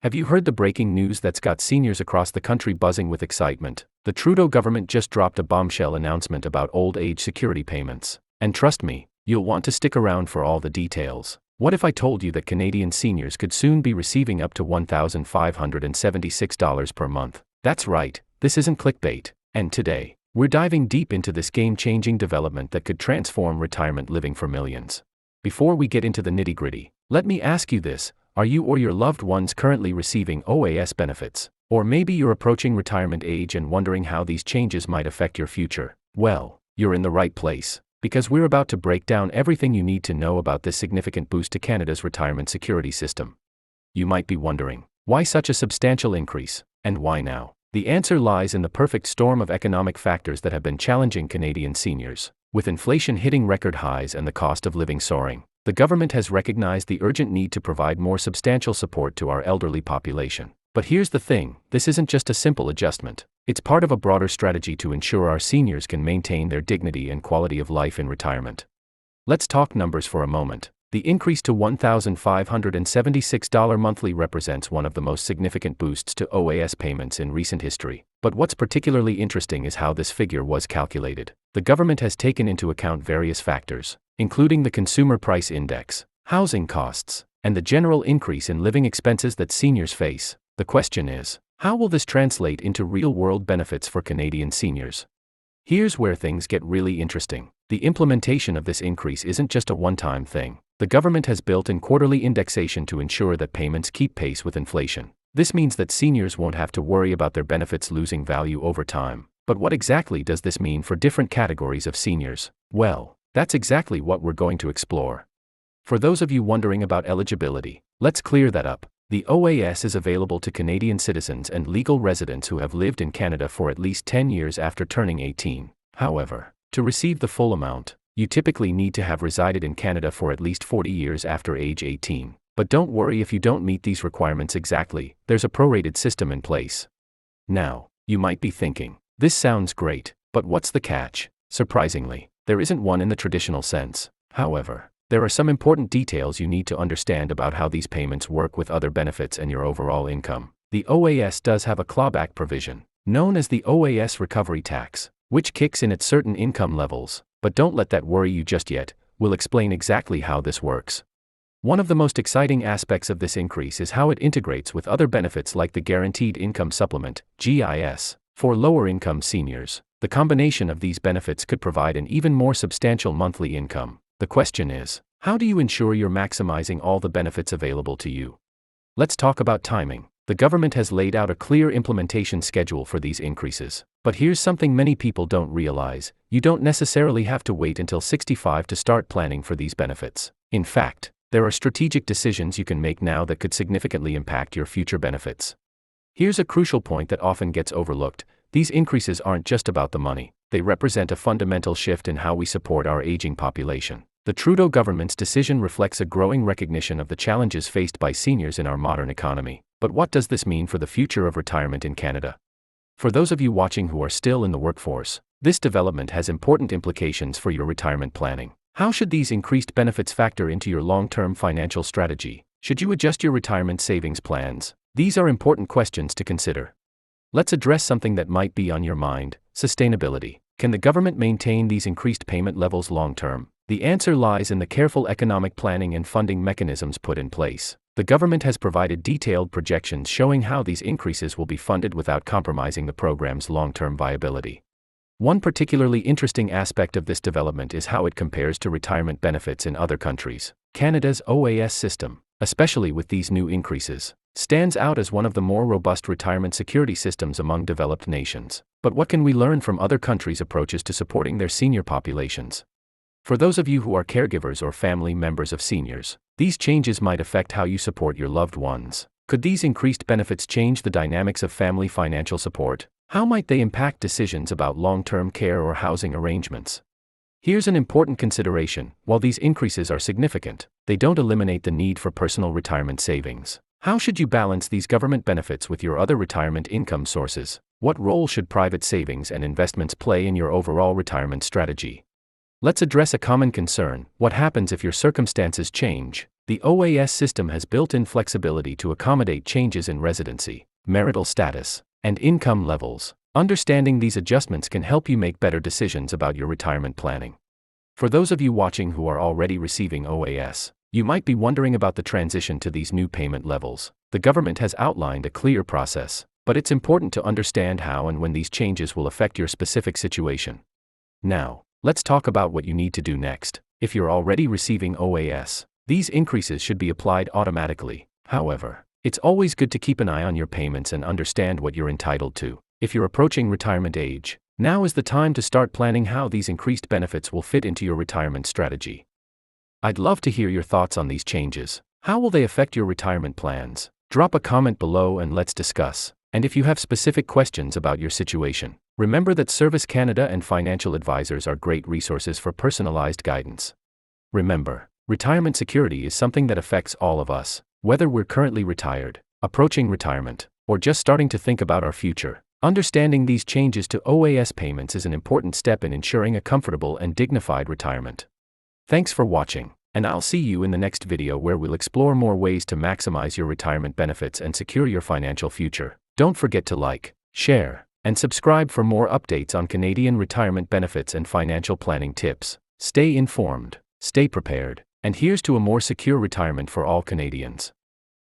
Have you heard the breaking news that's got seniors across the country buzzing with excitement? The Trudeau government just dropped a bombshell announcement about old age security payments. And trust me, you'll want to stick around for all the details. What if I told you that Canadian seniors could soon be receiving up to $1,576 per month? That's right, this isn't clickbait. And today, we're diving deep into this game-changing development that could transform retirement living for millions. Before we get into the nitty-gritty, let me ask you this. Are you or your loved ones currently receiving OAS benefits? Or maybe you're approaching retirement age and wondering how these changes might affect your future? Well, you're in the right place, because we're about to break down everything you need to know about this significant boost to Canada's retirement security system. You might be wondering, why such a substantial increase, and why now? The answer lies in the perfect storm of economic factors that have been challenging Canadian seniors. With inflation hitting record highs and the cost of living soaring, the government has recognized the urgent need to provide more substantial support to our elderly population. But here's the thing, this isn't just a simple adjustment. It's part of a broader strategy to ensure our seniors can maintain their dignity and quality of life in retirement. Let's talk numbers for a moment. The increase to $1,576 monthly represents one of the most significant boosts to OAS payments in recent history. But what's particularly interesting is how this figure was calculated. The government has taken into account various factors, including the Consumer Price Index, housing costs, and the general increase in living expenses that seniors face. The question is, how will this translate into real-world benefits for Canadian seniors? Here's where things get really interesting. The implementation of this increase isn't just a one-time thing. The government has built in quarterly indexation to ensure that payments keep pace with inflation. This means that seniors won't have to worry about their benefits losing value over time. But what exactly does this mean for different categories of seniors? Well, that's exactly what we're going to explore. For those of you wondering about eligibility, let's clear that up. The OAS is available to Canadian citizens and legal residents who have lived in Canada for at least 10 years after turning 18. However, to receive the full amount, you typically need to have resided in Canada for at least 40 years after age 18. But don't worry if you don't meet these requirements exactly, there's a prorated system in place. Now, you might be thinking, this sounds great, but what's the catch? Surprisingly, there isn't one in the traditional sense. However, there are some important details you need to understand about how these payments work with other benefits and your overall income. The OAS does have a clawback provision, known as the OAS recovery tax, which kicks in at certain income levels. But don't let that worry you just yet, we'll explain exactly how this works. One of the most exciting aspects of this increase is how it integrates with other benefits like the Guaranteed Income Supplement, GIS, for lower-income seniors. The combination of these benefits could provide an even more substantial monthly income. The question is, how do you ensure you're maximizing all the benefits available to you? Let's talk about timing. The government has laid out a clear implementation schedule for these increases. But here's something many people don't realize. You don't necessarily have to wait until 65 to start planning for these benefits. In fact, there are strategic decisions you can make now that could significantly impact your future benefits. Here's a crucial point that often gets overlooked. These increases aren't just about the money. They represent a fundamental shift in how we support our aging population. The Trudeau government's decision reflects a growing recognition of the challenges faced by seniors in our modern economy. But what does this mean for the future of retirement in Canada? For those of you watching who are still in the workforce, this development has important implications for your retirement planning. How should these increased benefits factor into your long-term financial strategy? Should you adjust your retirement savings plans? These are important questions to consider. Let's address something that might be on your mind: sustainability. Can the government maintain these increased payment levels long-term? The answer lies in the careful economic planning and funding mechanisms put in place. The government has provided detailed projections showing how these increases will be funded without compromising the program's long-term viability. One particularly interesting aspect of this development is how it compares to retirement benefits in other countries. Canada's OAS system, especially with these new increases, stands out as one of the more robust retirement security systems among developed nations. But what can we learn from other countries' approaches to supporting their senior populations? For those of you who are caregivers or family members of seniors, these changes might affect how you support your loved ones. Could these increased benefits change the dynamics of family financial support? How might they impact decisions about long-term care or housing arrangements? Here's an important consideration. While these increases are significant, they don't eliminate the need for personal retirement savings. How should you balance these government benefits with your other retirement income sources? What role should private savings and investments play in your overall retirement strategy? Let's address a common concern: what happens if your circumstances change? The OAS system has built-in flexibility to accommodate changes in residency, marital status, and income levels. Understanding these adjustments can help you make better decisions about your retirement planning. For those of you watching who are already receiving OAS, you might be wondering about the transition to these new payment levels. The government has outlined a clear process, but it's important to understand how and when these changes will affect your specific situation. Now, let's talk about what you need to do next. If you're already receiving OAS, these increases should be applied automatically. However, it's always good to keep an eye on your payments and understand what you're entitled to. If you're approaching retirement age, now is the time to start planning how these increased benefits will fit into your retirement strategy. I'd love to hear your thoughts on these changes. How will they affect your retirement plans? Drop a comment below and let's discuss. And if you have specific questions about your situation, remember that Service Canada and financial advisors are great resources for personalized guidance. Remember, retirement security is something that affects all of us, whether we're currently retired, approaching retirement, or just starting to think about our future. Understanding these changes to OAS payments is an important step in ensuring a comfortable and dignified retirement. Thanks for watching, and I'll see you in the next video where we'll explore more ways to maximize your retirement benefits and secure your financial future. Don't forget to like, share, and subscribe for more updates on Canadian retirement benefits and financial planning tips. Stay informed, stay prepared, and here's to a more secure retirement for all Canadians.